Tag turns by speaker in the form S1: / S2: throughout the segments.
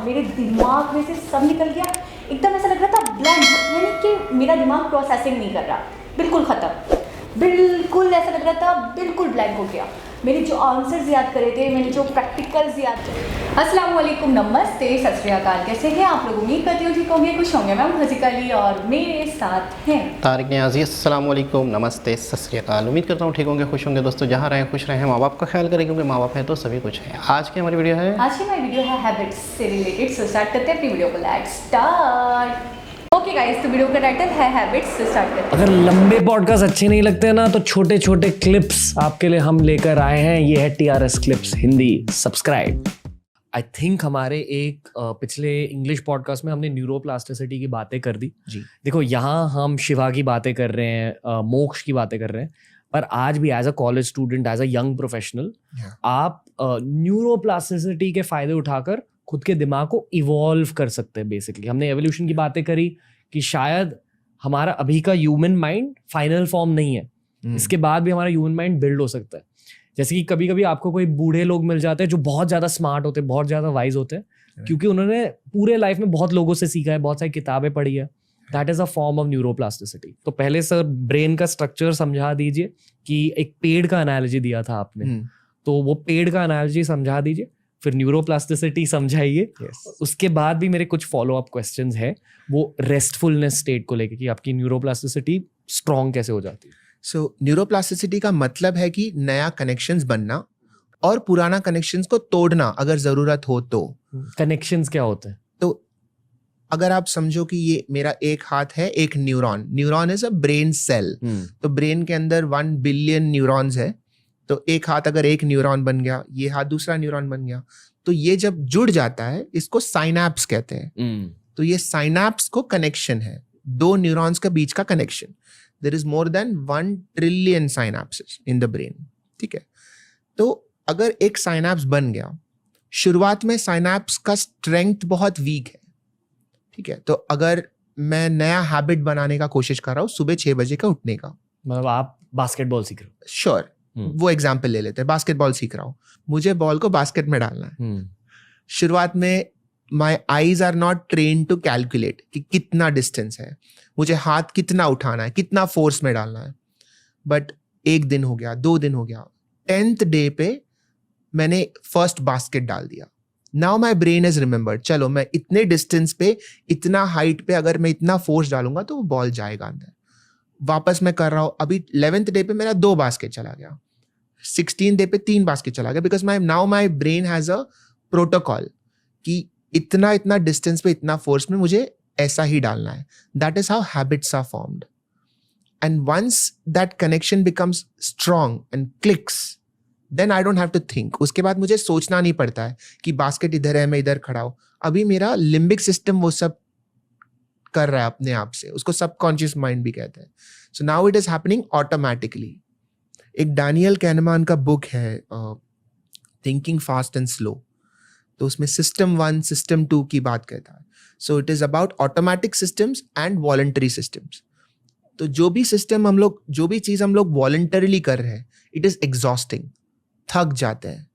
S1: मेरे दिमाग में से सब निकल गया। एकदम ऐसा लग रहा था ब्लैंक, यानी कि मेरा दिमाग प्रोसेसिंग नहीं कर रहा, बिल्कुल ख़त्म, बिल्कुल ऐसा लग रहा था बिल्कुल ब्लैंक हो गया। मैंने जो आंसर्स याद करे थे, मैंने जो प्रैक्टिकल्स याद थे। अस्सलाम वालेकुम, नमस्ते, सत श्री अकाल। कैसे हैं आप लोग? उम्मीद करती हूँ ठीक होंगे, खुश होंगे। मैं हज़ीक अली और मेरे साथ हैं
S2: तारिक नियाज़ी। अस्सलाम वालेकुम, नमस्ते, सत श्री अकाल। उम्मीद करता हूँ ठीक होंगे, खुश होंगे। दोस्तों जहाँ रहें खुश रहें, माँ बाप का ख्याल करें, क्योंकि माँ बाप हैं तो सभी कुछ है। आज की हमारी वीडियो है,
S1: आज की हमारी वीडियो है हैबिट्स से रिलेटेड। सो स्टार्ट करते हैं अपनी वीडियो को। Let's start. ओके गाइस, तो वीडियो का टाइटल है हैबिट्स से स्टार्ट करते हैं।
S3: अगर लंबे पॉडकास्ट अच्छे नहीं लगते ना, तो छोटे छोटे क्लिप्स आपके लिए हम लेकर आए हैं। ये है TRS clips Hindi. Subscribe. I think हमारे एक पिछले इंग्लिश पॉडकास्ट में हमने न्यूरोप्लास्टिसिटी की बातें कर दी
S2: जी।
S3: देखो, यहाँ हम शिवा की बातें कर रहे हैं, मोक्ष की बातें कर रहे हैं, पर आज भी as a college student, as a young professional, आप न्यूरोप्लास्टिसिटी के फायदे उठाकर खुद के दिमाग को इवॉल्व कर सकते हैं। बेसिकली हमने एवोल्यूशन की बातें करी कि शायद हमारा अभी का ह्यूमन माइंड फाइनल फॉर्म नहीं है, इसके बाद भी हमारा ह्यूमन माइंड बिल्ड हो सकता है। जैसे कि कभी कभी आपको कोई बूढ़े लोग मिल जाते हैं जो बहुत ज़्यादा स्मार्ट होते हैं, बहुत ज़्यादा वाइज होते हैं, क्योंकि उन्होंने पूरे लाइफ में बहुत लोगों से सीखा है, बहुत सारी किताबें पढ़ी है। That is a form of neuroplasticity. तो पहले सर ब्रेन का स्ट्रक्चर समझा दीजिए कि एक पेड़ का एनालॉजी दिया था आपने, तो वो पेड़ का एनालॉजी समझा दीजिए, फिर न्यूरोप्लास्टिसिटी समझाइए। उसके बाद भी मेरे कुछ फॉलो अप क्वेश्चंस है, वो रेस्टफुलनेस स्टेट को लेके कि आपकी न्यूरोप्लास्टिसिटी स्ट्रॉन्ग कैसे हो जाती है।
S4: सो न्यूरोप्लास्टिसिटी का मतलब है कि नया कनेक्शंस बनना और पुराना कनेक्शंस को तोड़ना अगर जरूरत हो तो।
S3: कनेक्शंस क्या होते हैं?
S4: तो अगर आप समझो कि ये मेरा एक हाथ है, एक neuron, neuron is a brain cell. तो ब्रेन के अंदर 1 बिलियन न्यूरॉन्स है। तो एक हाथ अगर एक न्यूरॉन बन गया, ये हाथ दूसरा न्यूरॉन बन गया, तो ये जब जुड़ जाता है इसको साइनैप्स कहते हैं। तो ये साइनैप्स को कनेक्शन है, दो न्यूरॉन्स के बीच का connection. There is more than 1 trillion synapses in the brain. ठीक है, तो अगर एक साइनैप्स बन गया, शुरुआत में साइनैप्स का स्ट्रेंथ बहुत वीक है। ठीक है, तो अगर मैं नया हैबिट बनाने का कोशिश कर रहा हूँ सुबह 6 बजे का उठने का,
S3: मतलब आप बास्केटबॉल सीख रहे हो?
S4: श्योर, वो एग्जाम्पल ले लेते हैं। बास्केटबॉल सीख रहा हूँ, मुझे बॉल को बास्केट में डालना है। शुरुआत में my eyes are not train to calculate कि कितना डिस्टेंस है, मुझे हाथ कितना उठाना है, कितना फोर्स में डालना है। बट 1 दिन हो गया, 2 दिन हो गया, 10th डे पे मैंने फर्स्ट बास्केट डाल दिया। Now my brain is remembered, चलो मैं इतने डिस्टेंस पे, इतना हाइट पे अगर मैं इतना फोर्स डालूंगा तो वो बॉल जाएगा अंदर। वापस मैं कर रहा हूँ, अभी 11th डे पे मेरा 2 बास्केट चला गया, 16th डे पे 3 बास्केट चला गया, because now my brain has a protocol कि इतना इतना डिस्टेंस पे, इतना फोर्स में मुझे ऐसा ही डालना है। That is how habits are formed. And once that connection becomes strong and clicks, then I don't have to think. उसके बाद मुझे सोचना नहीं पड़ता है कि बास्केट इधर है, मैं इधर खड़ा हूं। अभी मेरा लिम्बिक सिस्टम वो सब कर रहा है अपने आप से, उसको सबकॉन्शियस माइंड भी कहते हैं। So now it is happening automatically. एक डैनियल कैनमान का बुक है थिंकिंग फास्ट एंड स्लो, तो उसमें सिस्टम 1 सिस्टम 2 की बात करता है। So it is about automatic systems and voluntary systems. तो जो भी सिस्टम हम लोग, जो भी चीज हम लोग वॉलंटरीली कर रहे हैं, इट इज एग्जॉस्टिंग, थक जाते हैं।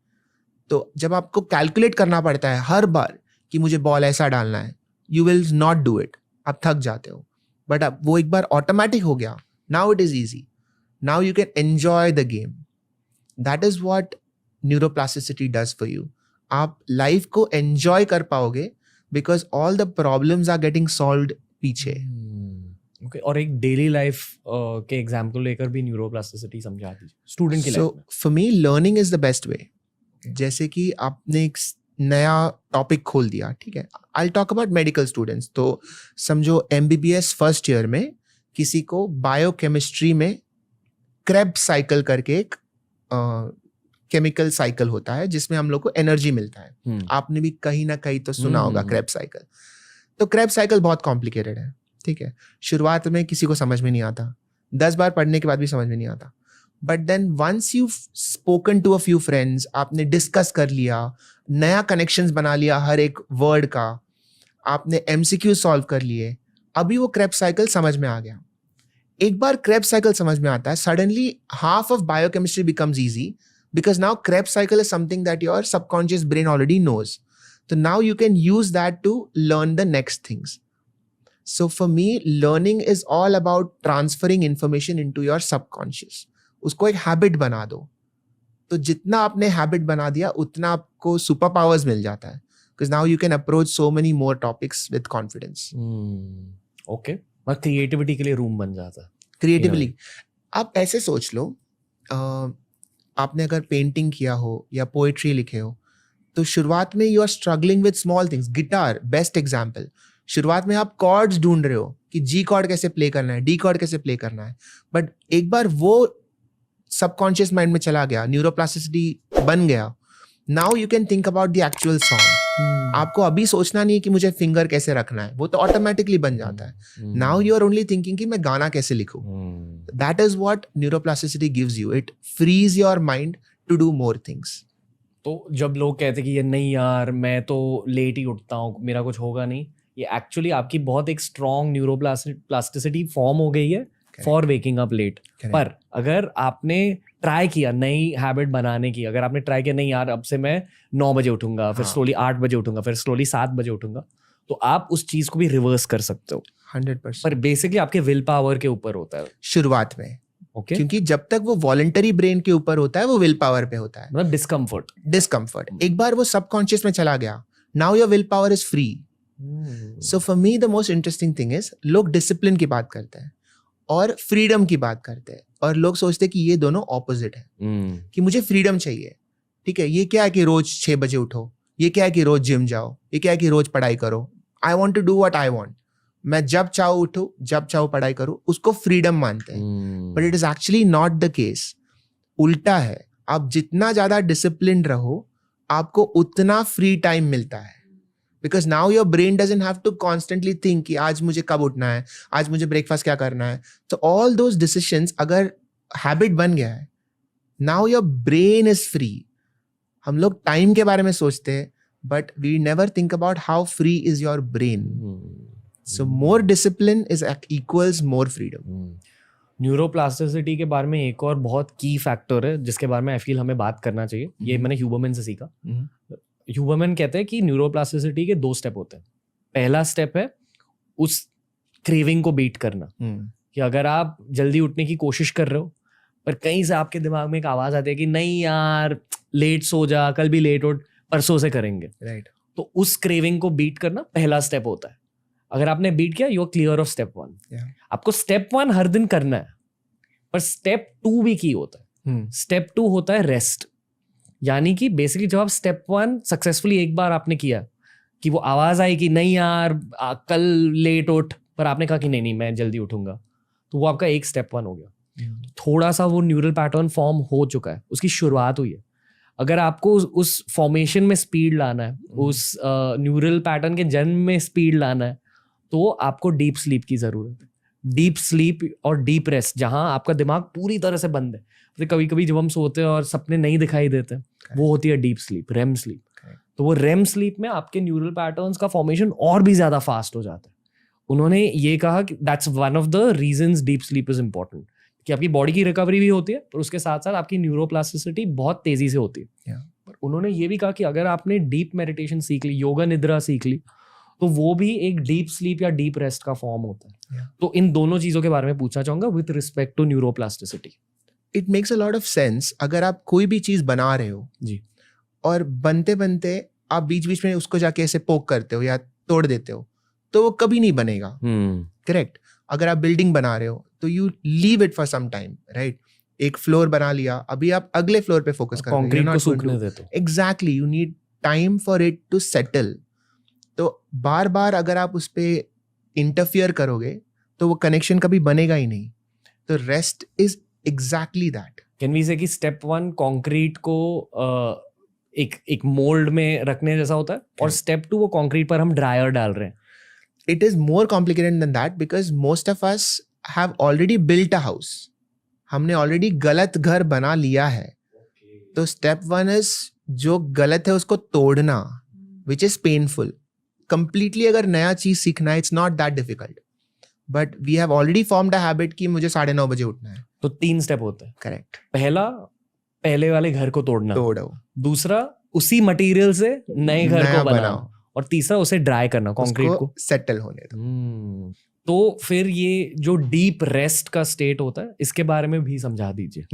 S4: तो जब आपको कैलकुलेट करना पड़ता है हर बार कि मुझे बॉल ऐसा डालना है, you will not do it, आप थक जाते हो। बट अब वो एक बार ऑटोमेटिक हो गया, now it is easy, now you can enjoy the game. That is what neuroplasticity does for you. आप लाइफ को एंजॉय कर पाओगे because all the problems are getting solved पीछे।
S3: ओके, और एक डेली लाइफ के एग्जाम्पल लेकर भी न्यूरोप्लास्टिसिटी समझा दीजिए स्टूडेंट की लाइफ में।
S4: So for me learning is the best way. जैसे कि आपने एक नया टॉपिक खोल दिया, ठीक है, I talk about medical students. तो समझो MBBS फर्स्ट ईयर में किसी को बायोकेमिस्ट्री में क्रेब्स साइकिल करके एक केमिकल साइकिल होता है जिसमें हम लोग को एनर्जी मिलता है। आपने भी कहीं ना कहीं तो सुना होगा क्रेब साइकिल। तो क्रेब साइकिल बहुत कॉम्प्लिकेटेड है। ठीक है, शुरुआत में किसी को समझ में नहीं आता, 10 बार पढ़ने के बाद भी समझ में नहीं आता। But then once you spoken to a few friends, आपने डिस्कस कर लिया, नया कनेक्शंस बना लिया हर एक वर्ड का, आपने MCQ सॉल्व कर लिए, अभी वो क्रेब साइकिल समझ में आ गया। एक बार क्रेब साइकिल समझ में आता है, suddenly half of biochemistry becomes easy, because now Krebs cycle is something that your subconscious brain already knows. तो now you can use that to learn the next things. So for me, learning is all about transferring information into your subconscious. उसको एक habit बना दो. तो जितना आपने habit बना दिया उतना आपको super powers मिल जाता है. Because now you can approach so many more topics with confidence.
S3: Okay. और क्रिएटिविटी के लिए रूम बन जाता है.
S4: Creatively. आप ऐसे सोच लो, आपने अगर पेंटिंग किया हो या पोएट्री लिखे हो, तो शुरुआत में you are struggling with small things. Guitar best example. शुरुआत में आप कॉर्ड्स ढूंढ रहे हो कि जी कॉर्ड कैसे प्ले करना है, डी कॉर्ड कैसे प्ले करना है, बट एक बार वो सबकॉन्शियस माइंड में चला गया, न्यूरोप्लास्टिसिटी बन गया, now you can think about the actual song. आपको अभी सोचना नहीं कि मुझे फिंगर कैसे रखना है, वो तो ऑटोमेटिकली बन जाता है. Now you are only thinking कि मैं गाना कैसे लिखूं. That is what neuroplasticity gives you. It frees your mind to do more things.
S3: तो जब लोग कहते कि ये नहीं यार मैं तो लेट ही उठता हूँ, मेरा कुछ होगा नहीं, ये एक्चुअली आपकी बहुत एक स्ट्रॉन्ग न्यूरोप्लास्टिसिटी फॉर्म हो गई है फॉर वेकिंग अप लेट. पर अगर आपने ट्राई किया नई हैबिट बनाने की, अगर आपने ट्राई किया नहीं यार अब से मैं 9 बजे उठूंगा, फिर स्लोली 8 बजे उठूंगा, फिर स्लोली 7 बजे उठूंगा, तो आप उस चीज को भी रिवर्स कर सकते हो.
S4: 100%.
S3: पर बेसिकली आपके विल पावर के ऊपर होता है
S4: शुरुआत में.
S3: Okay.
S4: क्योंकि जब तक वो वॉलंटरी ब्रेन के ऊपर होता है वो विल पावर पे होता है.
S3: मतलब डिस्कम्फर्ट.
S4: एक बार वो सबकॉन्शियस में चला गया, now your will power is free. So for me the most interesting thing is, लोग डिसिप्लिन की बात करते हैं और फ्रीडम की बात करते हैं, और लोग सोचते हैं कि ये दोनों ऑपोजिट है. कि मुझे फ्रीडम चाहिए. ठीक है, ये क्या है कि रोज 6 बजे उठो, ये क्या है कि रोज जिम जाओ, ये क्या है कि रोज पढ़ाई करो. I want to do what I want. मैं जब चाहूँ उठूँ, जब चाहूँ पढ़ाई करूँ, उसको फ्रीडम मानते हैं. But it is actually not the case. उल्टा है. आप जितना ज्यादा डिसिप्लिन रहो, आपको उतना फ्री टाइम मिलता है. Because now your brain doesn't have to constantly think कि आज मुझे कब उठना है, आज मुझे ब्रेकफास्ट क्या करना है. तो ऑल दोज डिसीजंस अगर हैबिट बन गया है, now your brain is free. हम लोग टाइम के बारे में सोचते हैं, but we never think about how free is your brain. So more discipline is equals more freedom.
S3: Neuroplasticity के बारे में एक और बहुत की फैक्टर है जिसके बारे में आई फील हमें बात करना चाहिए. ये मैंने ह्यूबरमैन से सीखा. ह्यूबरमैन कहते हैं कि न्यूरोप्लास्टिसिटी के 2 स्टेप होते हैं. पहला स्टेप है उस क्रेविंग को बीट करना. कि अगर आप जल्दी उठने की कोशिश कर रहे हो, पर कहीं से आपके दिमाग में एक आवाज आती है कि नहीं यार लेट सो जा, कल भी लेट उठ, परसों से करेंगे.
S4: राइट.
S3: तो उस क्रेविंग को बीट करना पहला स्टेप होता है. अगर आपने बीट किया, you are clear of step 1. आपको स्टेप 1 हर दिन करना है, पर स्टेप 2 भी की होता है. स्टेप 2 होता है रेस्ट. यानी कि बेसिकली जब आप स्टेप 1 सक्सेसफुली एक बार आपने किया, कि वो आवाज आई कि नहीं यार कल लेट उठ, पर आपने कहा कि नहीं मैं जल्दी उठूंगा, तो वो आपका एक स्टेप 1 हो गया. थोड़ा सा वो न्यूरल पैटर्न फॉर्म हो चुका है, उसकी शुरुआत हुई है. अगर आपको उस फॉर्मेशन में स्पीड लाना है, उस न्यूरल पैटर्न के जन्म में स्पीड लाना है, तो आपको डीप स्लीप की जरूरत है. डीप स्लीप और डीप रेस्ट, जहां आपका दिमाग पूरी तरह से बंद है. तो कभी कभी जब हम सोते हैं और सपने नहीं दिखाई देते, वो होती है डीप स्लीप, रेम स्लीप. तो वो रेम स्लीप में आपके न्यूरल पैटर्न्स का फॉर्मेशन और भी ज्यादा फास्ट हो जाता है. उन्होंने ये कहा कि that's one of the reasons deep sleep is important, कि आपकी बॉडी की रिकवरी भी होती है, पर उसके साथ साथ आपकी न्यूरोप्लास्टिसिटी बहुत तेजी से होती है. पर उन्होंने ये भी कहा कि अगर आपने डीप मेडिटेशन सीख ली, योगा निद्रा सीख ली, तो वो भी एक डीप स्लीप या डीप रेस्ट का फॉर्म होता है. तो इन दोनों चीजों के बारे में पूछना चाहूंगा with respect to neuroplasticity.
S4: It makes a lot of sense. अगर आप कोई भी चीज बना रहे हो
S3: जी,
S4: और बनते बनते आप बीच बीच में उसको जाके ऐसे पोक करते हो या तोड़ देते हो, तो वो कभी नहीं बनेगा. करेक्ट. अगर आप बिल्डिंग बना रहे हो तो you leave it for some time. Right. एक फ्लोर बना लिया, अभी आप अगले फ्लोर पे फोकस कर रहे हो.
S3: कंक्रीट को सूखने देते हो.
S4: Exactly. You need time for it to settle. तो बार बार अगर आप उस पे इंटरफियर करोगे तो वो कनेक्शन कभी बनेगा ही नहीं. तो rest is exactly that.
S3: Can we say कि स्टेप 1 कंक्रीट को एक मोल्ड में रखने जैसा होता है, और स्टेप 2 वो कंक्रीट पर हम ड्रायर डाल रहे हैं.
S4: It is more complicated than that because most of us have already built a house. हमने ऑलरेडी गलत घर बना लिया है. तो स्टेप 1 इज जो गलत है उसको तोड़ना, विच इज पेनफुल. कंप्लीटली अगर नया चीज सीखना है, it's not that difficult, but we have already formed a habit कि मुझे 9:30 बजे उठना है.
S3: तो 3 स्टेप होते हैं.
S4: करेक्ट.
S3: पहला, पहले वाले घर को तोड़ना.
S4: तोड़ो.
S3: दूसरा, उसी मटेरियल से नए घर
S4: नया
S3: को बनाओ,
S4: बनाओ।
S3: और तीसरा उसे ड्राई करना, कंक्रीट को
S4: सेटल होने दो।
S3: तो फिर ये जो डीप रेस्ट का स्टेट होता है, इसके बारे में भी समझा दीजिए।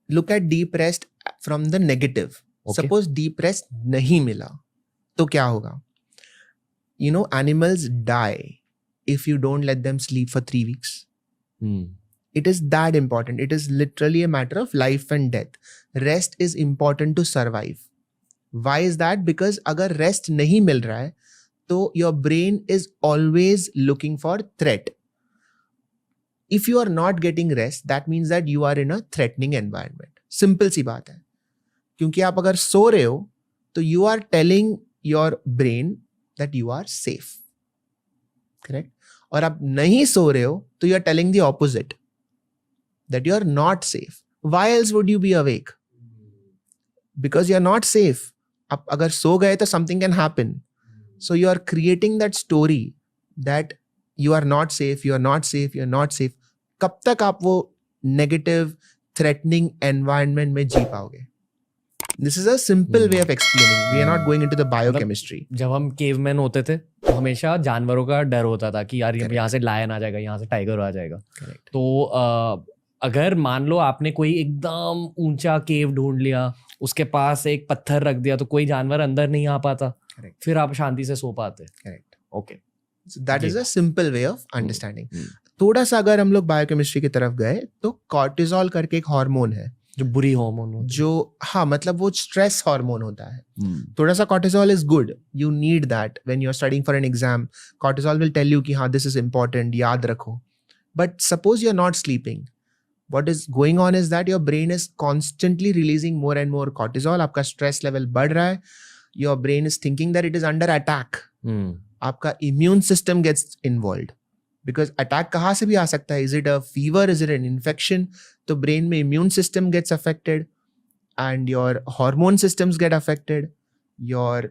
S4: Look at deep rest from the negative.
S3: Okay.
S4: Suppose deep rest नहीं मिला तो क्या होगा? You know, animals die if you don't let them sleep for 3 weeks. It is that important. It is literally a matter of life and death. Rest is important to survive. Why is that? Because अगर rest नहीं मिल रहा है तो your brain is always looking for threat. If you are not getting rest, that means that you are in a threatening environment. Simple सी बात है. क्योंकि आप अगर सो रहे हो तो you are telling your brain that you are safe. Correct? और आप नहीं सो रहे हो तो you are telling the opposite, that you are not safe. Why else would you be awake? Because you are not safe. आप अगर सो गए तो something can happen. So you are creating that story that you are not safe, you are not safe, you are not safe. कब तक आप वो negative threatening environment में जी पाओगे? This is a simple way of explaining. We are not going into the biochemistry.
S3: जब हम caveman होते थे तो हमेशा जानवरों का डर होता था कि यार यहाँ से लायन आ जाएगा, यहाँ से टाइगर आ जाएगा.
S4: Correct.
S3: तो अगर मान लो आपने कोई एकदम ऊंचा केव ढूंढ लिया, उसके पास एक पत्थर रख दिया तो कोई जानवर अंदर नहीं आ पाता.
S4: Correct.
S3: फिर आप शांति से सो पाते.
S4: Correct.
S3: Okay.
S4: So that is a simple way of understanding. थोड़ा सा अगर हम लोग बायोकेमिस्ट्री की तरफ गए तो कॉर्टिसोल करके एक हार्मोन है
S3: जो बुरी हार्मोन होती है,
S4: जो, हाँ, मतलब वो स्ट्रेस हार्मोन होता है. थोड़ा सा cortisol is good, you need that when you are studying for an exam. Cortisol will tell you कि हाँ, दिस इज इंपॉर्टेंट, याद रखो. But suppose you are not sleeping, what is going on is that your brain is constantly releasing more and more cortisol. आपका stress level बढ़ रहा है. Your brain is thinking that it is under attack. आपका immune system gets involved. Because attack कहाँ से भी आ सकता है? Is it a fever, is it an infection? तो ब्रेन में immune system gets affected and your hormone systems get affected, your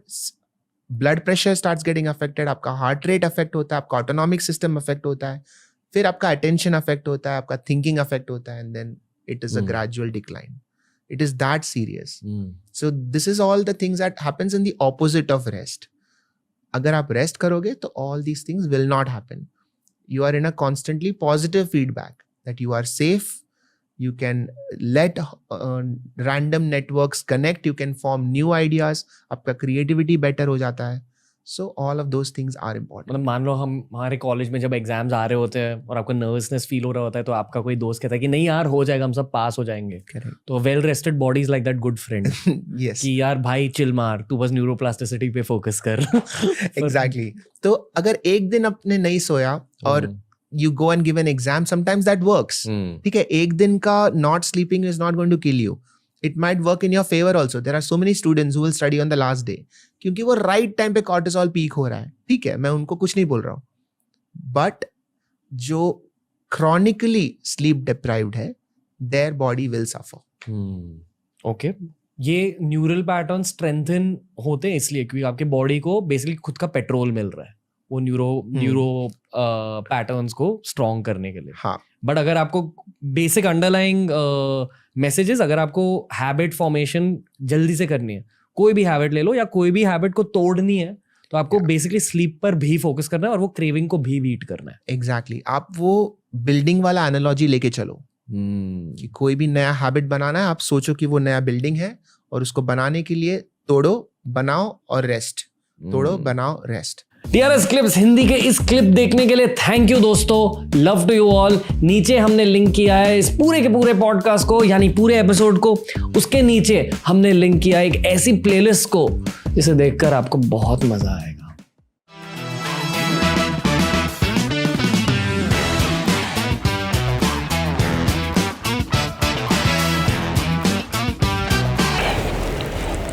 S4: blood pressure starts getting affected, आपका heart rate affect होता है, आपका ऑटोनॉमिक सिस्टम अफेक्ट होता है, फिर आपका अटेंशन अफेक्ट होता है, आपका थिंकिंग अफेक्ट होता है, and then it is a gradual decline. It is that serious. So this is all the things that happens in the opposite of rest. अगर आप रेस्ट करोगे तो all these things will not happen. You are in a constantly positive feedback that you are safe. You can let random networks connect. You can form new ideas. आपका creativity better हो जाता है. So all of those things are important.
S3: मतलब मान लो हम हमारे college में जब एग्जाम्स आ रहे होते हैं और आपको नर्वसनेस फील हो रहा होता है तो आपका कोई दोस्त कहता है कि नहीं यार हो जाएगा, हम सब पास हो जाएंगे.
S4: Correct.
S3: तो well rested body is like that good friend
S4: Yes.
S3: कि यार भाई चिल मार, तू बस न्यूरोप्लास्टिसिटी पे फोकस कर.
S4: Exactly. तो अगर एक दिन आपने नहीं सोया और you go and give an exam, sometimes that works. ठीक है, एक दिन का not sleeping is not going to kill you. It might work in your favor also. There are so many students who will study on the last day क्योंकि वो right time पे cortisol peak हो रहा है. ठीक है, मैं उनको कुछ नहीं बोल रहा हूँ. But जो chronically sleep deprived है, their body will suffer.
S3: Okay. ये न्यूरल पैटर्न स्ट्रेंथन होते हैं इसलिए क्योंकि आपके बॉडी को बेसिकली खुद का पेट्रोल मिल रहा है वो न्यूरो पैटर्न्स को स्ट्रॉन्ग करने के लिए.
S4: हाँ.
S3: बट अगर आपको बेसिक अंडरलाइंग मैसेजेस, अगर आपको हैबिट फॉर्मेशन जल्दी से करनी है, कोई भी हैबिट ले लो या कोई भी हैबिट को तोड़नी है, तो आपको बेसिकली स्लीप पर भी फोकस करना है और वो क्रेविंग को भी बीट करना है.
S4: Exactly. आप वो बिल्डिंग वाला एनालॉजी लेके चलो कि कोई भी नया हैबिट बनाना है, आप सोचो कि वो नया बिल्डिंग है और उसको बनाने के लिए तोड़ो, बनाओ और रेस्ट. तोड़ो, बनाओ, रेस्ट.
S3: TRS क्लिप्स हिंदी के इस क्लिप देखने के लिए थैंक यू दोस्तों. Love to you all. नीचे हमने लिंक किया है इस पूरे के पूरे पॉडकास्ट को, यानी पूरे एपिसोड को. उसके नीचे हमने लिंक किया एक ऐसी प्लेलिस्ट को जिसे देखकर आपको बहुत मजा आएगा.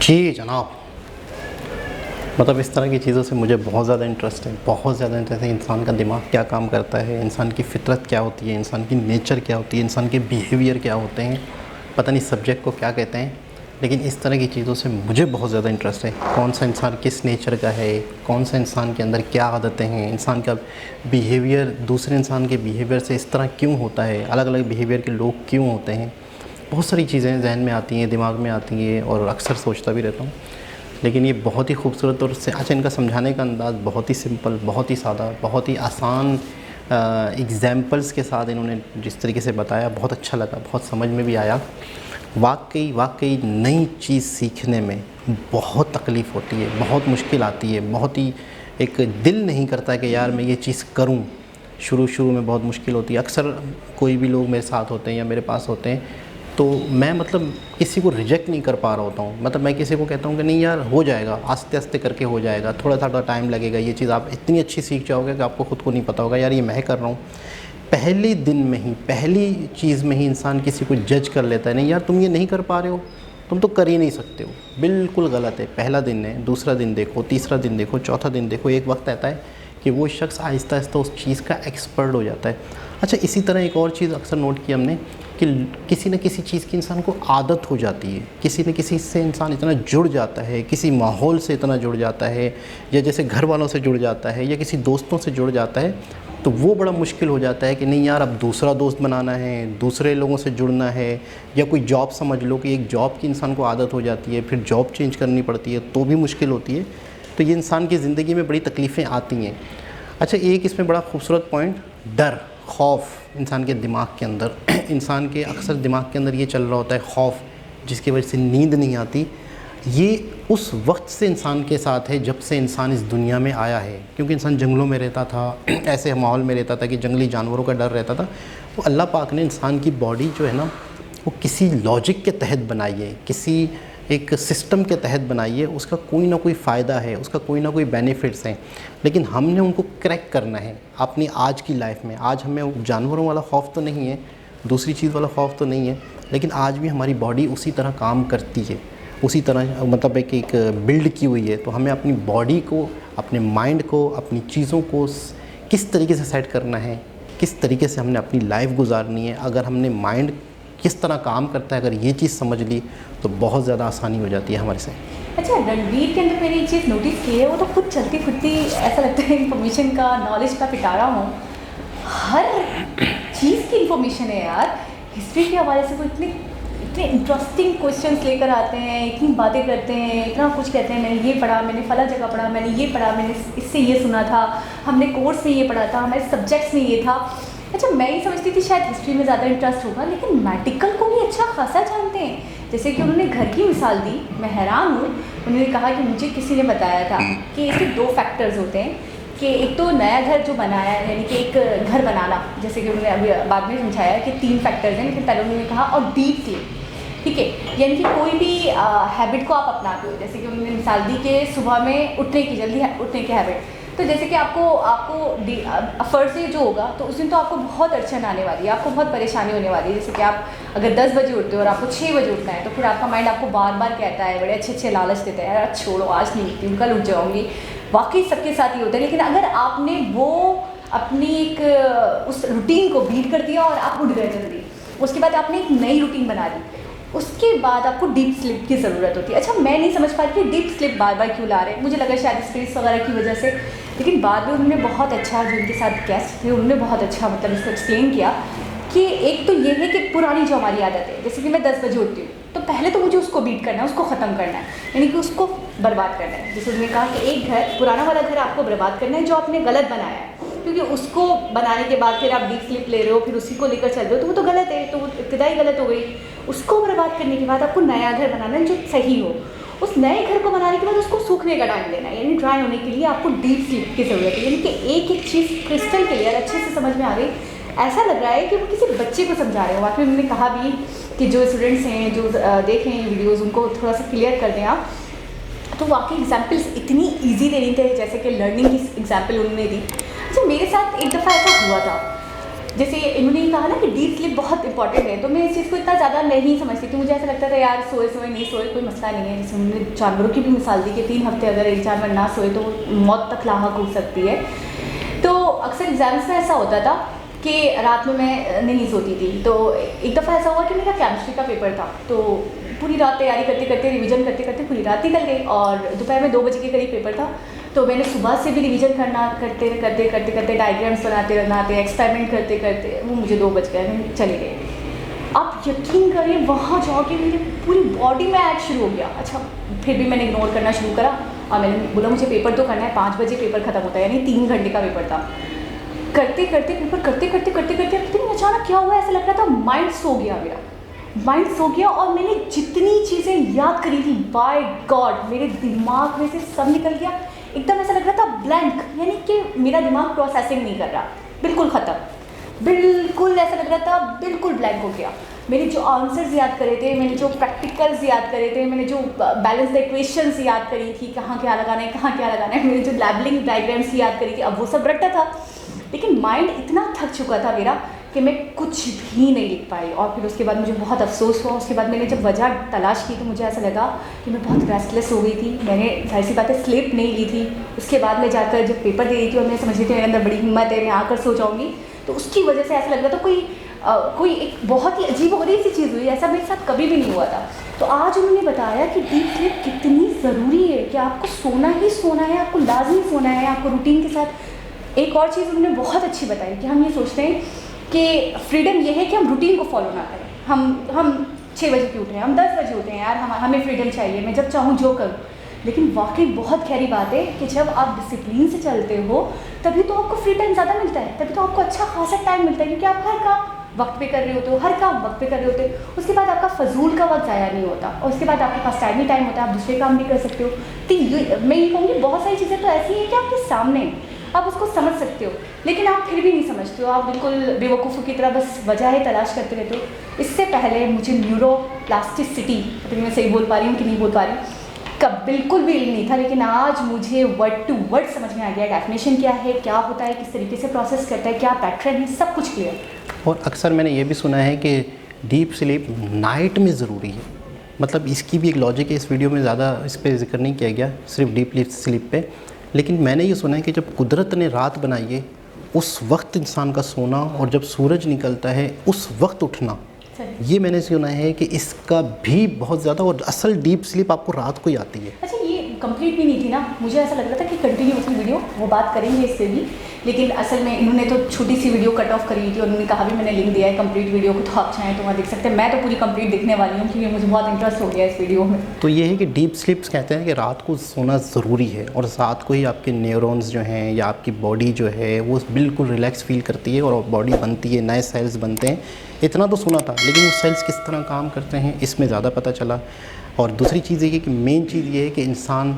S2: जी जनाब, मतलब इस तरह की चीज़ों से मुझे बहुत ज़्यादा इंटरेस्ट है, बहुत ज़्यादा इंटरेस्ट है. इंसान का दिमाग क्या काम करता है, इंसान की फितरत क्या होती है, इंसान की नेचर क्या होती है, इंसान के बिहेवियर क्या होते हैं, पता नहीं सब्जेक्ट को क्या कहते हैं, लेकिन इस तरह की चीज़ों से मुझे बहुत ज़्यादा इंटरेस्ट है. कौन सा इंसान किस नेचर का है, कौन सा इंसान के अंदर क्या आदतें हैं, इंसान का बिहेवियर दूसरे इंसान के बिहेवियर से इस तरह क्यों होता है, अलग अलग बिहेवियर के लोग क्यों होते हैं, बहुत सारी चीज़ें जहन में आती हैं, दिमाग में आती हैं और अक्सर सोचता भी रहता हूँ। लेकिन ये बहुत ही खूबसूरत और अच्छा इनका समझाने का अंदाज़ बहुत ही सिंपल, बहुत ही सादा, बहुत ही आसान एग्ज़ाम्पल्स के साथ इन्होंने जिस तरीके से बताया, बहुत अच्छा लगा, बहुत समझ में भी आया। वाकई नई चीज़ सीखने में बहुत तकलीफ़ होती है, बहुत मुश्किल आती है, बहुत ही एक दिल नहीं करता कि यार मैं ये चीज़ करूं। शुरू में बहुत मुश्किल होती है। अक्सर कोई भी लोग मेरे साथ होते हैं या मेरे पास होते हैं तो मैं मतलब किसी को रिजेक्ट नहीं कर पा रहा होता हूँ। मतलब मैं किसी को कहता हूँ कि नहीं यार हो जाएगा, आस्ते आस्ते करके हो जाएगा, थोड़ा टाइम लगेगा, ये चीज़ आप इतनी अच्छी सीख जाओगे कि आपको ख़ुद को नहीं पता होगा यार ये मैं कर रहा हूँ। पहले दिन में ही, पहली चीज़ में ही इंसान किसी को जज कर लेता है, नहीं यार तुम ये नहीं कर पा रहे हो, तुम तो कर ही नहीं सकते हो, बिल्कुल गलत है। पहला दिन है, दूसरा दिन देखो, तीसरा दिन देखो, चौथा दिन देखो, एक वक्त आता है कि वो शख्स आहिस्ता आहिस्ता उस चीज़ का एक्सपर्ट हो जाता है। अच्छा, इसी तरह एक और चीज़ अक्सर नोट की हमने कि किसी न किसी चीज़ की इंसान को आदत हो जाती है, किसी न किसी से इंसान इतना जुड़ जाता है, किसी माहौल से इतना जुड़ जाता है, या जैसे घर वालों से जुड़ जाता है या किसी दोस्तों से जुड़ जाता है, तो वो बड़ा मुश्किल हो जाता है कि नहीं यार अब दूसरा दोस्त बनाना है, दूसरे लोगों से जुड़ना है, या कोई जॉब समझ लो कि एक जॉब की इंसान को आदत हो जाती है, फिर जॉब चेंज करनी पड़ती है तो भी मुश्किल होती है। तो ये इंसान की ज़िंदगी में बड़ी तकलीफ़ें आती हैं। अच्छा, एक इसमें बड़ा खूबसूरत पॉइंट, डर, खौफ इंसान के दिमाग के अंदर इंसान के अक्सर दिमाग के अंदर ये चल रहा होता है खौफ, जिसकी वजह से नींद नहीं आती। ये उस वक्त से इंसान के साथ है जब से इंसान इस दुनिया में आया है, क्योंकि इंसान जंगलों में रहता था, ऐसे माहौल में रहता था कि जंगली जानवरों का डर रहता था। तो अल्लाह पाक ने इंसान की बॉडी जो है ना वो किसी लॉजिक के तहत बनाई है, किसी एक सिस्टम के तहत बनाई है, उसका कोई ना कोई फ़ायदा है, उसका कोई ना कोई बेनिफिट्स हैं, लेकिन हमने उनको क्रैक करना है अपनी आज की लाइफ में। आज हमें जानवरों वाला खौफ तो नहीं है, दूसरी चीज़ वाला खौफ तो नहीं है, लेकिन आज भी हमारी बॉडी उसी तरह काम करती है, उसी तरह मतलब एक बिल्ड की हुई है। तो हमें अपनी बॉडी को, अपने माइंड को, अपनी चीज़ों को किस तरीके से सेट करना है, किस तरीके से हमने अपनी लाइफ गुजारनी है, अगर हमने माइंड किस तरह काम करता है अगर ये चीज़ समझ ली तो बहुत ज़्यादा आसानी हो जाती है हमारे से।
S1: अच्छा, रणवीर के अंदर मैंने एक चीज़ नोटिस की है, वो तो खुद चलती फिरती ऐसा लगता है इन्फॉर्मेशन का, नॉलेज का पिटारा हूँ। हर चीज़ की इन्फॉर्मेशन है यार। हिस्ट्री के हवाले से वो इतने इंटरेस्टिंग क्वेश्चंस लेकर आते हैं, इतनी बातें करते हैं, इतना कुछ कहते हैं, मैंने ये पढ़ा, मैंने फला जगह पढ़ा, मैंने ये पढ़ा, मैंने इससे ये सुना था, हमने कोर्स में ये पढ़ा था, हमारे सब्जेक्ट्स में ये था। अच्छा, मैं ये समझती थी शायद हिस्ट्री में ज़्यादा इंटरेस्ट होगा, लेकिन मेडिकल को भी अच्छा खासा जानते हैं। जैसे कि उन्होंने घर की मिसाल दी, मैं हैरान हूँ। उन्होंने कहा कि मुझे किसी ने बताया था कि इसके 2 फैक्टर्स होते हैं, कि एक तो नया घर जो बनाया है, यानी कि एक घर बनाना, जैसे कि उन्होंने अभी बाद में समझाया कि 3 फैक्टर्स हैं, लेकिन पहले उन्होंने कहा, और डीप स्लीप, ठीक है, यानी कि कोई भी हैबिट को आप अपनाते हो, जैसे कि उन्होंने मिसाल दी कि सुबह में उठने की, जल्दी उठने की हैबिट। तो जैसे कि आपको फर्स्ट डे जो होगा तो उस दिन तो आपको बहुत अड़चन आने वाली है, आपको बहुत परेशानी होने वाली है। जैसे कि आप अगर 10 बजे उठते हो और आपको 6 बजे उठना है, तो फिर आपका माइंड आपको बार बार कहता है, बड़े अच्छे लालच देता है, यार छोड़ो आज नहीं उठती हूँ, कल उठ जाऊँगी। वाकई सबके साथ ही होता है, लेकिन अगर आपने वो अपनी एक उस रूटीन को बीट कर दिया और आप उठ गए जल्दी, उसके बाद आपने एक नई रूटीन बना ली, उसके बाद आपको डीप स्लिप की ज़रूरत होती है। अच्छा, मैं नहीं समझ पा रही कि डीप स्लिप बार बार क्यों ला रहे हैं, मुझे लगा शायद स्पेस वगैरह की वजह से, लेकिन बाद में उन्होंने बहुत अच्छा, जो उनके साथ गेस्ट थे उन्होंने बहुत अच्छा मतलब इसको एक्सप्लेन किया कि एक तो ये है कि पुरानी जो हमारी आदत है, जैसे कि मैं 10 बजे उठती हूँ, तो पहले तो मुझे उसको बीट करना है, उसको ख़त्म करना है, यानी कि उसको बर्बाद करना है। जैसे उन्होंने कहा कि एक घर, पुराना वाला घर आपको बर्बाद करना है जो आपने गलत बनाया है, क्योंकि उसको बनाने के बाद फिर आप डीप स्लिप ले रहे हो, फिर उसी को लेकर चल रहे हो, तो वो तो गलत है, तो वो इब्तिदाई गलत हो गई। उसको बर्बाद करने के बाद आपको नया घर बनाना है जो सही हो। उस नए घर को बनाने के बाद उसको सूखने का टाइम देना है, यानी ड्राई होने के लिए आपको डीप स्लिप की ज़रूरत है, यानी कि एक एक चीज़ क्रिस्टल क्लियर अच्छे से समझ में आ गई। ऐसा लग रहा है कि वो किसी बच्चे को समझा रहे हो। वाकई उन्होंने कहा भी कि जो स्टूडेंट्स हैं, जो देख रहे हैं वीडियोज़, उनको थोड़ा सा क्लियर कर दें आप। तो वाकई एग्जाम्पल्स इतनी ईजी देनी थे, जैसे कि लर्निंग की एग्जाम्पल उन्होंने दी। अच्छा, मेरे साथ एक दफ़ा ऐसा हुआ था, जैसे इन्होंने कहा ना कि डीप स्लिप बहुत इंपॉर्टेंट है, तो मैं इस चीज़ को इतना ज़्यादा नहीं समझती थी। मुझे ऐसा लगता था यार सोए नहीं सोए कोई मसला नहीं है। जैसे उन्होंने जानवरों की भी मिसाल दी कि 3 हफ्ते अगर एक जानवर ना सोए तो मौत तक लाहक हो सकती है। तो अक्सर एग्जाम्स में ऐसा होता था कि रात में मैं नहीं सोती थी। तो एक दफ़ा ऐसा हुआ कि मेरा केमिस्ट्री का पेपर था, तो पूरी रात तैयारी करते करते, रिवीजन करते करते पूरी रात निकल गई, और दोपहर में 2 बजे के करीब पेपर था। तो मैंने सुबह से भी रिवीजन करते डायग्राम्स बनाते एक्सपेरिमेंट करते वो मुझे 2 बज गए, मैं चली गई। आप यकीन करें वहाँ जाके मेरी पूरी बॉडी में ऐड शुरू हो गया। अच्छा, फिर भी मैंने इग्नोर करना शुरू करा और मैंने बोला मुझे पेपर तो करना है, 5 बजे पेपर ख़त्म होता है, यानी 3 घंटे का पेपर था। करते करते पेपर करते अचानक क्या हुआ, ऐसा लग रहा था माइंड सो गया मेरा, माइंड सो गया। और मैंने जितनी चीज़ें याद करी थी, बाय गॉड मेरे दिमाग में से सब निकल गया। एकदम ऐसा लग रहा था ब्लैंक, यानी कि मेरा दिमाग प्रोसेसिंग नहीं कर रहा, बिल्कुल ख़त्म, बिल्कुल ऐसा लग रहा था बिल्कुल ब्लैंक हो गया। मैंने जो आंसर्स याद करे थे, मैंने जो प्रैक्टिकल्स याद करे थे, मैंने जो बैलेंस इक्वेशंस याद करी थी, कहाँ क्या लगाना है कहाँ क्या लगाना है, मैंने जो लेबलिंग डायग्राम्स याद करी थी, अब वो सब रट्टा था। लेकिन माइंड इतना थक चुका था मेरा कि मैं कुछ भी नहीं लिख पाई। और फिर उसके बाद मुझे बहुत अफसोस हुआ। उसके बाद मैंने जब वजह तलाश की तो मुझे ऐसा लगा कि मैं बहुत रेस्टलेस हो गई थी। मैंने जाहिर सी बात है स्लीप नहीं ली थी। उसके बाद मैं जाकर जब पेपर दे रही थी और मैं समझ रही थी मेरे अंदर बड़ी हिम्मत है, मैं आकर सो जाऊँगी, तो उसकी वजह से ऐसा लग रहा था कोई एक बहुत ही अजीब हो रही सी चीज़ हुई। ऐसा मेरे साथ कभी भी नहीं हुआ था। तो आज उन्होंने बताया कि डीप स्लीप कितनी ज़रूरी है, कि आपको सोना ही सोना है, आपको लाजमी सोना है, आपको रूटीन के साथ। एक और चीज़ उन्होंने बहुत अच्छी बताई कि हम ये सोचते हैं कि फ्रीडम ये है कि हम रूटीन को फॉलो ना करें। हम 6 बजे क्यों उठे, हम 10 बजे उठे हैं यार, हमें फ्रीडम चाहिए, मैं जब चाहूँ जो करूँ। लेकिन वाकई बहुत गहरी बात है कि जब आप डिसिप्लिन से चलते हो तभी तो आपको फ्री टाइम ज़्यादा मिलता है, तभी तो आपको अच्छा खासा टाइम मिलता है, क्योंकि आप हर काम वक्त पे कर रहे होते हो, हर काम वक्त पे कर रहे होते हो। उसके बाद आपका फजूल का वक्त ज़ाया नहीं होता और उसके बाद आपके पास टाइम ही टाइम होता है, आप दूसरे काम भी कर सकते हो। तो मैं ये कहूँगी बहुत सारी चीज़ें तो ऐसी हैं कि आपके सामने आप उसको समझ सकते हो, लेकिन आप फिर भी नहीं समझते हो, आप बिल्कुल बेवकूफ़ों की तरह बस वजह तलाश करते रहते हो। इससे पहले मुझे न्यूरोप्लास्टिसिटी, पता नहीं मैं सही बोल पा रही हूँ कि नहीं बोल पा रही हूँ, का बिल्कुल भी इल्म नहीं था, लेकिन आज मुझे वर्ड टू वर्ड समझ में आ गया डेफिनेशन क्या है, क्या होता है, किस तरीके से प्रोसेस करता है, क्या पैटर्न है, सब कुछ क्लियर।
S2: और अक्सर मैंने ये भी सुना है कि डीप स्लीप नाइट में ज़रूरी है, मतलब इसकी भी एक लॉजिक है। इस वीडियो में ज़्यादा इस पर जिक्र नहीं किया गया, सिर्फ डीप स्लीप पे। लेकिन मैंने ये सुना है कि जब कुदरत ने रात बनाई है उस वक्त इंसान का सोना और जब सूरज निकलता है उस वक्त उठना, ये मैंने सुना है कि इसका भी बहुत ज़्यादा, और असल डीप स्लीप आपको रात को ही आती है।
S1: अच्छा, ये कंप्लीट भी नहीं थी ना, मुझे ऐसा लग रहा था कि कंटिन्यू उसकी वीडियो वो बात करेंगे इससे भी, लेकिन असल में इन्होंने तो छोटी सी वीडियो कट ऑफ करी हुई थी और उन्होंने कहा भी मैंने लिंक दिया है कंप्लीट वीडियो को, तो आप चाहें तो वहाँ देख सकते हैं। मैं तो पूरी कंप्लीट देखने वाली हूँ क्योंकि मुझे बहुत इंटरेस्ट हो गया इस वीडियो में।
S2: तो ये है कि डीप स्लीप्स कहते हैं कि रात को सोना ज़रूरी है और रात को ही आपके न्यूरॉन्स जो हैं या आपकी बॉडी जो है वो बिल्कुल रिलैक्स फील करती है और बॉडी बनती है, नए सेल्स बनते हैं। इतना तो सुना था, लेकिन वो सेल्स किस तरह काम करते हैं इसमें ज़्यादा पता चला। और दूसरी चीज़ ये है कि मेन चीज़ ये है कि इंसान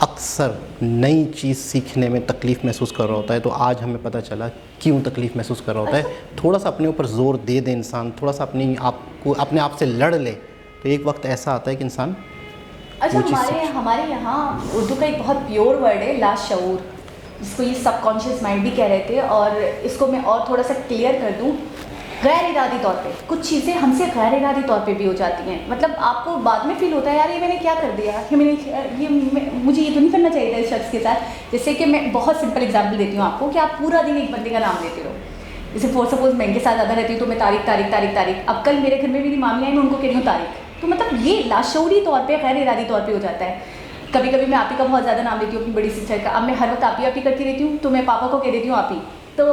S2: अक्सर नई चीज़ सीखने में तकलीफ़ महसूस कर रहा होता है, तो आज हमें पता चला क्यों तकलीफ़ महसूस कर रहा होता है। थोड़ा सा अपने ऊपर ज़ोर दे दे इंसान, थोड़ा सा अपने आप से लड़ ले, तो एक वक्त ऐसा आता है कि इंसान।
S1: अच्छा, हमारे यहाँ उर्दू का एक बहुत प्योर वर्ड है लाशऊर, जिसको ये सबकॉन्शियस माइंड भी कह रहे थे, और इसको मैं और थोड़ा सा क्लियर कर दूँ, गैर इरादी तौर पे कुछ चीज़ें हमसे गैर इरादी तौर पे भी हो जाती हैं। मतलब आपको बाद में फील होता है यार ये मैंने क्या कर दिया, मुझे ये तो नहीं करना चाहिए था इस शख्स के साथ। जैसे कि मैं बहुत सिंपल एग्जांपल देती हूँ आपको कि आप पूरा दिन एक बंदे का नाम लेते हो। जैसे फॉर सपोज मैं इनके साथ ज़्यादा रहती हूँ तो मैं तारीख। अब कल मेरे घर में मेरी मामी आई, मैं उनको कह रही हूँ तारीख, तो मतलब ये लाशऊरी तौर पर, गैर इरादी तौर पर हो जाता है। कभी कभी मैं आप ही का बहुत ज़्यादा नाम लेती हूँ अपनी बड़ी सिस्टर का। अब मैं हर वक्त आप ही करती रहती हूँ, तो मैं पापा को कह देती हूँ आप ही। तो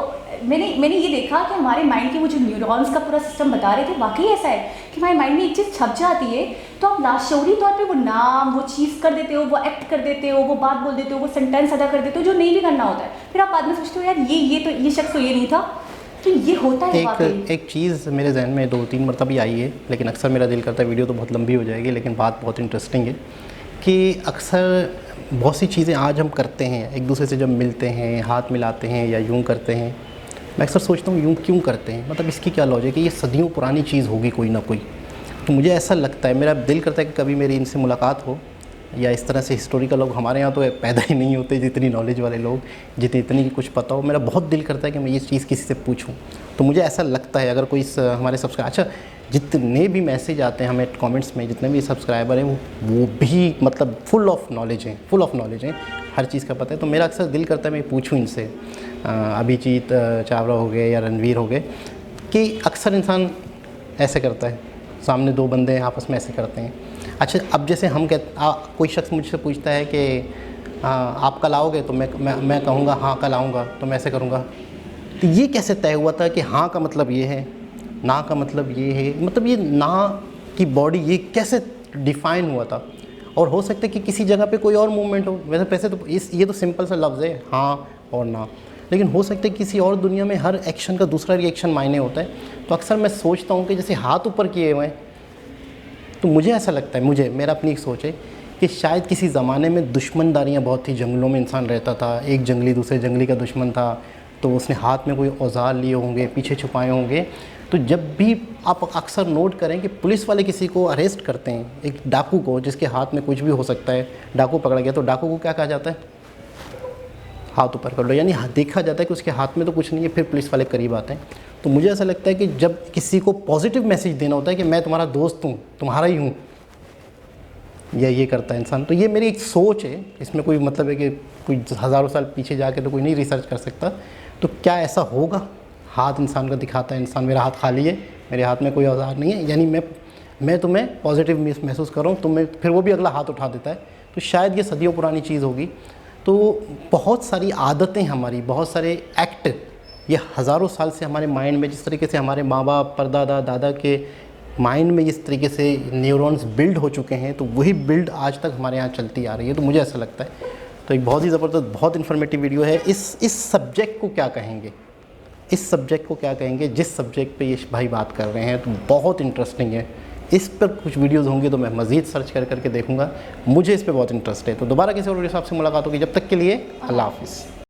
S1: मैंने ये देखा कि हमारे माइंड के वो जो न्यूरॉन्स का पूरा सिस्टम बता रहे थे, वाकई ऐसा है कि हमारे माइंड में एक चीज़ छप जाती है तो आप लाशऊरी तौर पे वो नाम, वो चीज़ कर देते हो, वो एक्ट कर देते हो, वो बात बोल देते हो, वो सेंटेंस अदा कर देते हो जो नहीं भी करना होता है। फिर आप बाद में सोचते हो यार ये शख्स तो ये नहीं था। तो ये होता है
S2: एक चीज़ मेरे जहन में 2-3 मरतबा भी आई है, लेकिन अक्सर मेरा दिल करता है, वीडियो तो बहुत लंबी हो जाएगी लेकिन बात बहुत इंटरेस्टिंग है, कि अक्सर बहुत सी चीज़ें आज हम करते हैं, एक दूसरे से जब मिलते हैं, हाथ मिलाते हैं या यूँ करते हैं, मैं अक्सर सोचता हूँ यूँ क्यों करते हैं, मतलब इसकी क्या लॉजिक है, ये सदियों पुरानी चीज़ होगी कोई ना कोई। तो मुझे ऐसा लगता है, मेरा दिल करता है कि कभी मेरी इनसे मुलाकात हो, या इस तरह से हिस्टोरिकल लोग हमारे यहाँ तो पैदा ही नहीं होते जितनी नॉलेज वाले लोग, इतनी कुछ पता हो। मेरा बहुत दिल करता है कि मैं ये चीज़ किसी से पूछूं। तो मुझे ऐसा लगता है अगर कोई हमारे सब्सक्राइबर, अच्छा जितने भी मैसेज आते हैं हमें कमेंट्स में, जितने भी सब्सक्राइबर हैं वो भी मतलब फुल ऑफ नॉलेज हैं, हर चीज़ का पता है। तो मेरा अक्सर दिल करता है मैं पूछूं इनसे, अभिजीत चावला हो गए या रणवीर हो गए, कि अक्सर इंसान ऐसे करता है, सामने 2 बंदे आपस में ऐसे करते हैं। अच्छा, अब जैसे हम कोई शख्स मुझसे पूछता है कि आप कल आओगे, तो मैं कहूँगा हाँ कल आऊँगा, तो मैं ऐसे करूँगा। तो ये कैसे तय हुआ था कि हाँ का मतलब ये है ना का मतलब ये है, मतलब ये ना की बॉडी ये कैसे डिफाइन हुआ था, और हो सकता है कि किसी जगह पे कोई और मूवमेंट हो। वैसे तो ये तो सिंपल सा लफ्ज़ है हाँ और ना, लेकिन हो सकता है किसी और दुनिया में हर एक्शन का दूसरा रिएक्शन मायने होता है। तो अक्सर मैं सोचता हूँ कि जैसे हाथ ऊपर किए हुए हैं, तो मुझे ऐसा लगता है, मेरा अपनी एक सोच है कि शायद किसी ज़माने में दुश्मनदारियाँ बहुत थी, जंगलों में इंसान रहता था, एक जंगली दूसरे जंगली का दुश्मन था, तो उसने हाथ में कोई औजार लिए होंगे, पीछे छुपाए होंगे। तो जब भी आप अक्सर नोट करें कि पुलिस वाले किसी को अरेस्ट करते हैं, एक डाकू को जिसके हाथ में कुछ भी हो सकता है, डाकू पकड़ा गया, तो डाकू को क्या कहा जाता है? हाथ ऊपर कर लो, यानी देखा जाता है कि उसके हाथ में तो कुछ नहीं है, फिर पुलिस वाले करीब आते हैं। तो मुझे ऐसा लगता है कि जब किसी को पॉजिटिव मैसेज देना होता है कि मैं तुम्हारा दोस्त हूँ, तुम्हारा ही हूँ, या ये करता है इंसान। तो ये मेरी एक सोच है, इसमें कोई मतलब है कि कोई हज़ारों साल पीछे जाके तो कोई नहीं रिसर्च कर सकता। तो क्या ऐसा होगा? हाथ इंसान का दिखाता है, इंसान मेरा हाथ खाली है, मेरे हाथ में कोई औजार नहीं है, यानी मैं तुम्हें पॉजिटिव महसूस कर रहा हूँ, तुम्हें फिर वो भी अगला हाथ उठा देता है। तो शायद ये सदियों पुरानी चीज़ होगी। तो बहुत सारी आदतें हमारी, बहुत सारे एक्ट, ये हज़ारों साल से हमारे माइंड में, जिस तरीके से हमारे माँ बाप, परदादा, दादा के माइंड में जिस तरीके से न्यूरॉन्स बिल्ड हो चुके हैं, तो वही बिल्ड आज तक हमारे यहाँ चलती आ रही है। तो मुझे ऐसा लगता है। तो एक बहुत ही ज़बरदस्त, बहुत इन्फॉर्मेटिव वीडियो है। इस सब्जेक्ट को क्या कहेंगे, इस सब्जेक्ट को क्या कहेंगे, जिस सब्जेक्ट पे ये भाई बात कर रहे हैं, तो बहुत इंटरेस्टिंग है। इस पर कुछ वीडियोस होंगे तो मैं मज़ीद सर्च करके देखूंगा। मुझे इस पर बहुत इंटरेस्ट है। तो दोबारा किसी और वीडियो से आपसे मुलाकात होगी। जब तक के लिए अल्लाह हाफ़िज़।